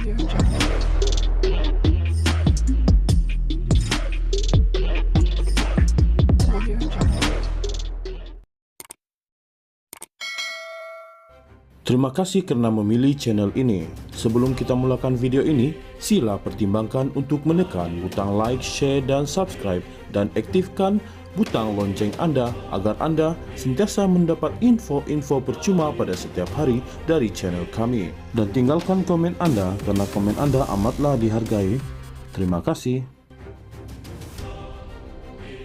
Terima kasih kerana memilih channel ini. Sebelum kita mulakan video ini, sila pertimbangkan untuk menekan butang like, share dan subscribe dan aktifkan butang lonceng anda agar anda sentiasa mendapat info-info percuma pada setiap hari dari channel kami. Dan tinggalkan komen anda kerana komen anda amatlah dihargai. Terima kasih.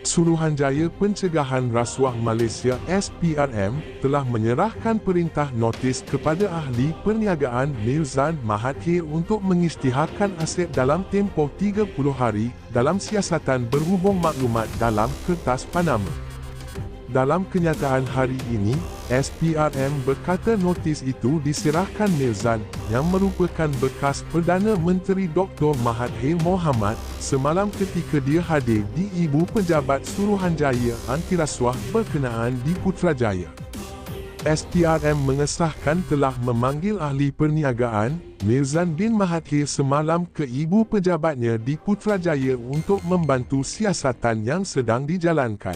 Suruhanjaya Pencegahan Rasuah Malaysia SPRM telah menyerahkan perintah notis kepada Ahli Perniagaan Mirzan Mahathir untuk mengisytiharkan aset dalam tempoh 30 hari dalam siasatan berhubung maklumat dalam Kertas Panama. Dalam kenyataan hari ini, SPRM berkata notis itu diserahkan Mirzan, yang merupakan bekas Perdana Menteri Dr. Mahathir Mohamad, semalam ketika dia hadir di Ibu Pejabat Suruhanjaya Antirasuah berkenaan di Putrajaya. SPRM mengesahkan telah memanggil Ahli Perniagaan, Mirzan bin Mahathir semalam ke Ibu Pejabatnya di Putrajaya untuk membantu siasatan yang sedang dijalankan.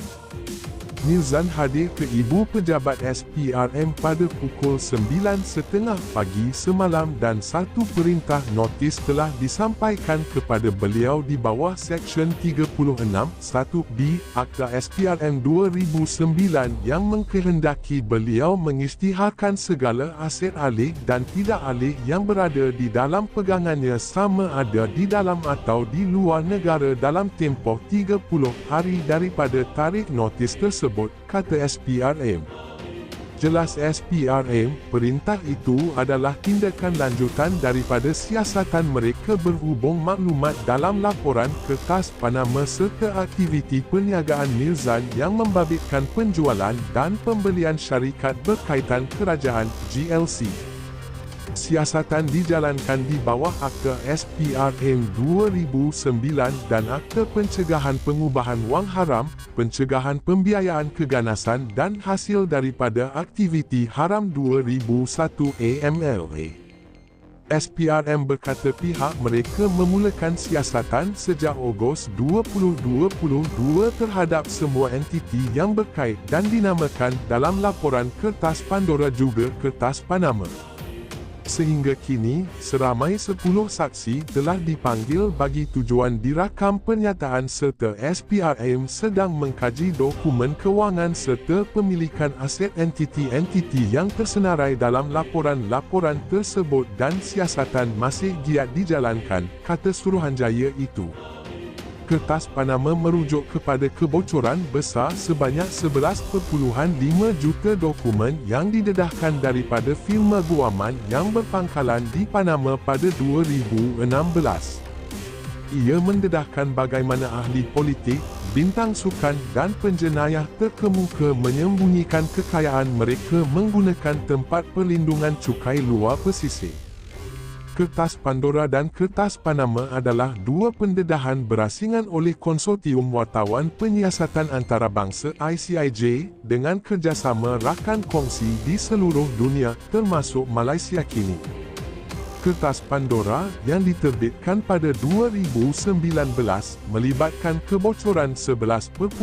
Mirzan hadir ke Ibu Pejabat SPRM pada pukul 9.30 pagi semalam dan satu perintah notis telah disampaikan kepada beliau di bawah Seksyen 36(1)B Akta SPRM 2009 yang mengkehendaki beliau mengisytiharkan segala aset alih dan tidak alih yang berada di dalam pegangannya sama ada di dalam atau di luar negara dalam tempoh 30 hari daripada tarikh notis tersebut, kata SPRM. Jelas SPRM, perintah itu adalah tindakan lanjutan daripada siasatan mereka berhubung maklumat dalam laporan Kertas Panama serta aktiviti perniagaan Mirzan yang membabitkan penjualan dan pembelian syarikat berkaitan kerajaan GLC. Siasatan dijalankan di bawah Akta SPRM 2009 dan Akta Pencegahan Pengubahan Wang Haram, Pencegahan Pembiayaan Keganasan dan Hasil daripada Aktiviti Haram 2001 AMLA. SPRM berkata pihak mereka memulakan siasatan sejak Ogos 2022 terhadap semua entiti yang berkait dan dinamakan dalam laporan Kertas Pandora juga Kertas Panama. Sehingga kini, seramai 10 saksi telah dipanggil bagi tujuan dirakam pernyataan serta SPRM sedang mengkaji dokumen kewangan serta pemilikan aset entiti-entiti yang tersenarai dalam laporan-laporan tersebut dan siasatan masih giat dijalankan, kata Suruhanjaya itu. Kertas Panama merujuk kepada kebocoran besar sebanyak 11.5 juta dokumen yang didedahkan daripada firma guaman yang berpangkalan di Panama pada 2016. Ia mendedahkan bagaimana ahli politik, bintang sukan dan penjenayah terkemuka menyembunyikan kekayaan mereka menggunakan tempat perlindungan cukai luar pesisir. Kertas Pandora dan Kertas Panama adalah dua pendedahan berasingan oleh Konsortium Wartawan Penyiasatan Antarabangsa ICIJ dengan kerjasama rakan kongsi di seluruh dunia termasuk Malaysia kini. Kertas Pandora yang diterbitkan pada 2019 melibatkan kebocoran 11.9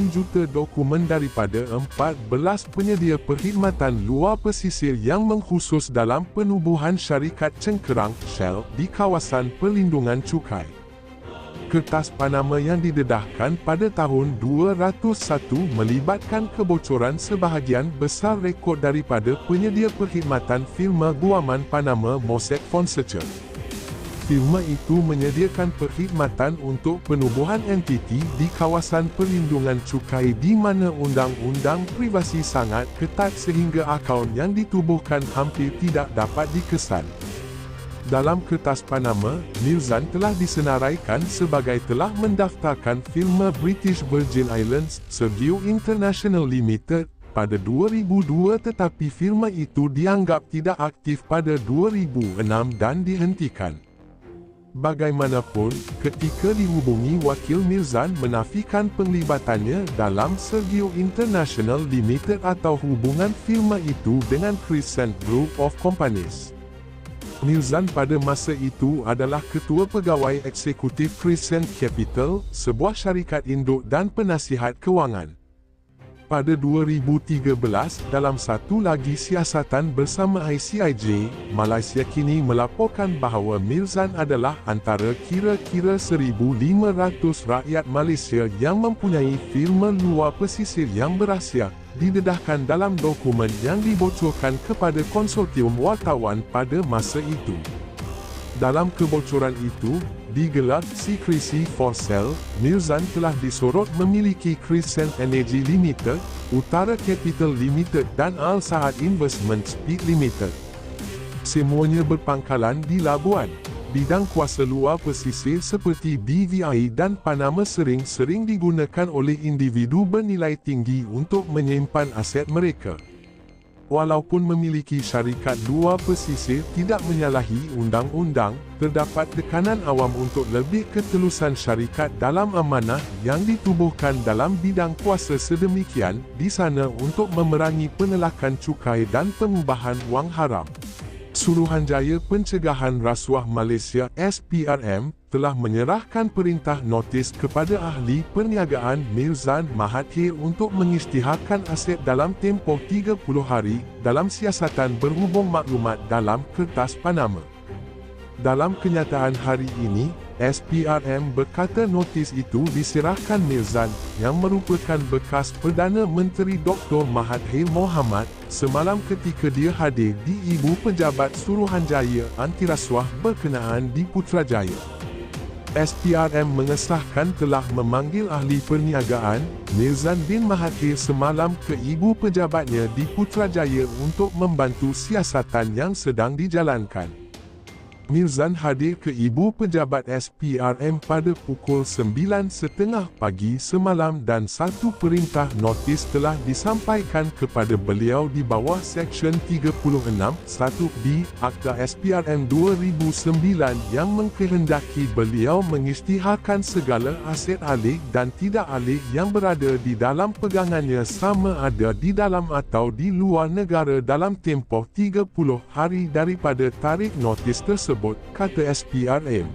juta dokumen daripada 14 penyedia perkhidmatan luar pesisir yang mengkhusus dalam penubuhan syarikat cengkerang Shell di kawasan perlindungan cukai. Kertas Panama yang didedahkan pada tahun 201 melibatkan kebocoran sebahagian besar rekod daripada penyedia perkhidmatan firma guaman Panama Mossack Fonseca. Firma itu menyediakan perkhidmatan untuk penubuhan entiti di kawasan perlindungan cukai di mana undang-undang privasi sangat ketat sehingga akaun yang ditubuhkan hampir tidak dapat dikesan. Dalam Kertas Panama, Mirzan telah disenaraikan sebagai telah mendaftarkan firma British Virgin Islands, Sergio International Limited, pada 2002 tetapi firma itu dianggap tidak aktif pada 2006 dan dihentikan. Bagaimanapun, ketika dihubungi wakil Mirzan menafikan penglibatannya dalam Sergio International Limited atau hubungan firma itu dengan Crescent Group of Companies. Milzan pada masa itu adalah ketua pegawai eksekutif Crescent Capital, sebuah syarikat induk dan penasihat kewangan. Pada 2013, dalam satu lagi siasatan bersama ICIJ, Malaysia kini melaporkan bahawa Milzan adalah antara kira-kira 1,500 rakyat Malaysia yang mempunyai firma luar pesisir yang berahsia, didedahkan dalam dokumen yang dibocorkan kepada konsortium wartawan pada masa itu. Dalam kebocoran itu, digelar Secrecy for Sale, Milzan telah disorot memiliki Crescent Energy Limited, Utara Capital Limited dan Al Saad Investments Pte Limited. Semuanya berpangkalan di Labuan. Bidang kuasa luar pesisir seperti BVI dan Panama sering-sering digunakan oleh individu bernilai tinggi untuk menyimpan aset mereka. Walaupun memiliki syarikat luar pesisir tidak menyalahi undang-undang, terdapat tekanan awam untuk lebih ketelusan syarikat dalam amanah yang ditubuhkan dalam bidang kuasa sedemikian di sana untuk memerangi penelakan cukai dan pengubahan wang haram. Suruhanjaya Pencegahan Rasuah Malaysia (SPRM) telah menyerahkan perintah notis kepada ahli perniagaan Milzan Mahathir untuk mengisytiharkan aset dalam tempoh 30 hari dalam siasatan berhubung maklumat dalam Kertas Panama. Dalam kenyataan hari ini, SPRM berkata notis itu diserahkan Milzan, yang merupakan bekas Perdana Menteri Dr. Mahathir Mohamad, semalam ketika dia hadir di Ibu Pejabat Suruhanjaya Antirasuah berkenaan di Putrajaya. SPRM mengesahkan telah memanggil ahli perniagaan, Milzan bin Mahathir semalam ke Ibu Pejabatnya di Putrajaya untuk membantu siasatan yang sedang dijalankan. Milzan hadir ke Ibu Pejabat SPRM pada pukul 9.30 pagi semalam dan satu perintah notis telah disampaikan kepada beliau di bawah Seksyen 36(1)B Akta SPRM 2009 yang mengkehendaki beliau mengisytiharkan segala aset alik dan tidak alik yang berada di dalam pegangannya sama ada di dalam atau di luar negara dalam tempoh 30 hari daripada tarikh notis tersebut, kata SPRM.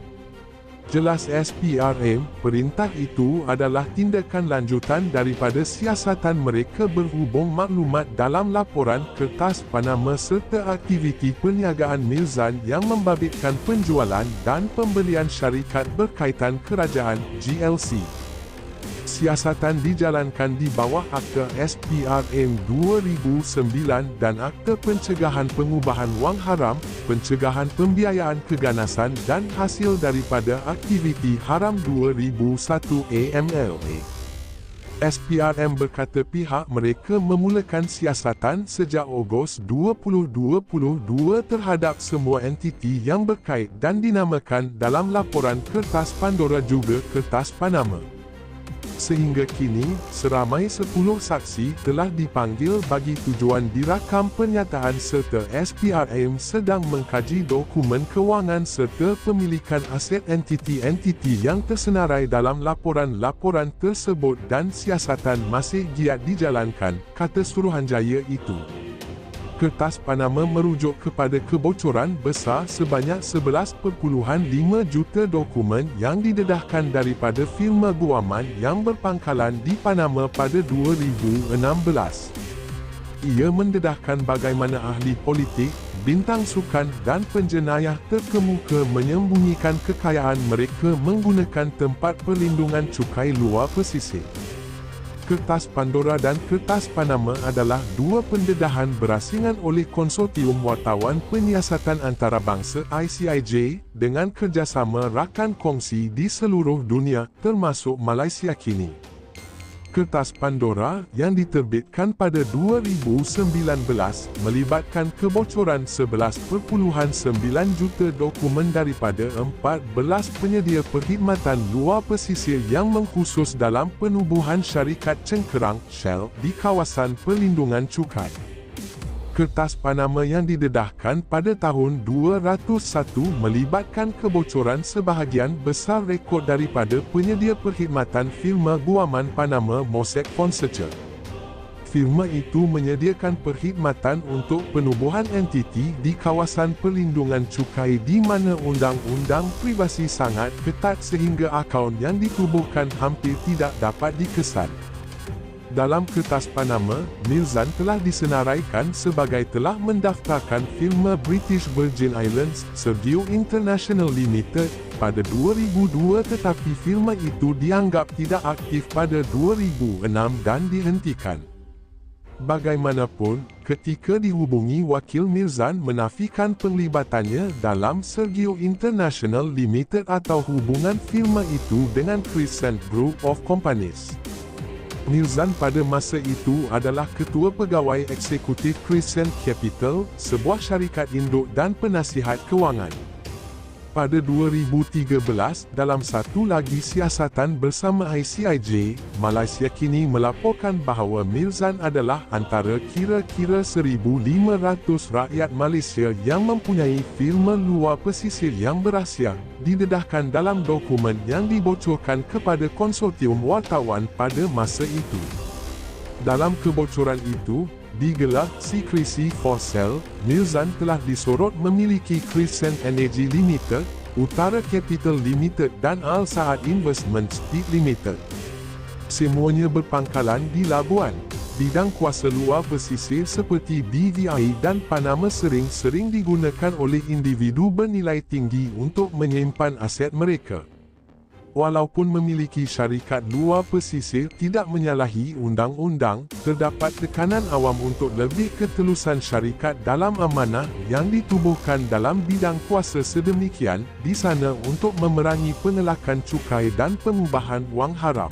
Jelas SPRM, perintah itu adalah tindakan lanjutan daripada siasatan mereka berhubung maklumat dalam laporan Kertas Panama serta aktiviti perniagaan Milzan yang membabitkan penjualan dan pembelian syarikat berkaitan kerajaan GLC. Siasatan dijalankan di bawah Akta SPRM 2009 dan Akta Pencegahan Pengubahan Wang Haram, Pencegahan Pembiayaan Keganasan dan Hasil daripada Aktiviti Haram 2001 AMLA. SPRM berkata pihak mereka memulakan siasatan sejak Ogos 2022 terhadap semua entiti yang berkait dan dinamakan dalam laporan Kertas Pandora juga Kertas Panama. Sehingga kini, seramai 10 saksi telah dipanggil bagi tujuan dirakam pernyataan serta SPRM sedang mengkaji dokumen kewangan serta pemilikan aset entiti-entiti yang tersenarai dalam laporan-laporan tersebut dan siasatan masih giat dijalankan, kata Suruhanjaya itu. Kertas Panama merujuk kepada kebocoran besar sebanyak 11.5 juta dokumen yang didedahkan daripada firma guaman yang berpangkalan di Panama pada 2016. Ia mendedahkan bagaimana ahli politik, bintang sukan dan penjenayah terkemuka menyembunyikan kekayaan mereka menggunakan tempat perlindungan cukai luar pesisir. Kertas Pandora dan Kertas Panama adalah dua pendedahan berasingan oleh Konsortium Wartawan Penyiasatan Antarabangsa ICIJ dengan kerjasama rakan kongsi di seluruh dunia termasuk Malaysia kini. Kertas Pandora yang diterbitkan pada 2019 melibatkan kebocoran 11.9 juta dokumen daripada 14 penyedia perkhidmatan luar pesisir yang mengkhusus dalam penubuhan syarikat cengkerang Shell di kawasan perlindungan cukai. Kertas Panama yang didedahkan pada tahun 201 melibatkan kebocoran sebahagian besar rekod daripada penyedia perkhidmatan firma guaman Panama Mossack Fonseca. Firma itu menyediakan perkhidmatan untuk penubuhan entiti di kawasan perlindungan cukai di mana undang-undang privasi sangat ketat sehingga akaun yang ditubuhkan hampir tidak dapat dikesan. Dalam kertas Panama, Milzan telah disenaraikan sebagai telah mendaftarkan firma British Virgin Islands, Sergio International Limited, pada 2002 tetapi firma itu dianggap tidak aktif pada 2006 dan dihentikan. Bagaimanapun, ketika dihubungi wakil Milzan menafikan penglibatannya dalam Sergio International Limited atau hubungan firma itu dengan Crescent Group of Companies. Milzan pada masa itu adalah ketua pegawai eksekutif Crescent Capital, sebuah syarikat induk dan penasihat kewangan. Pada 2013, dalam satu lagi siasatan bersama ICIJ, Malaysia kini melaporkan bahawa Milzan adalah antara kira-kira 1,500 rakyat Malaysia yang mempunyai firma luar pesisir yang berahsia, didedahkan dalam dokumen yang dibocorkan kepada konsortium wartawan pada masa itu. Dalam kebocoran itu, digelar Secrecy for Sale, Milzan telah disorot memiliki Crescent Energy Limited, Utara Capital Limited dan Al Saad Investments Limited. Semuanya berpangkalan di Labuan. Bidang kuasa luar pesisir seperti BVI dan Panama sering-sering digunakan oleh individu bernilai tinggi untuk menyimpan aset mereka. Walaupun memiliki syarikat luar pesisir tidak menyalahi undang-undang, terdapat tekanan awam untuk lebih ketelusan syarikat dalam amanah yang ditubuhkan dalam bidang kuasa sedemikian di sana untuk memerangi penelakan cukai dan pengubahan wang haram.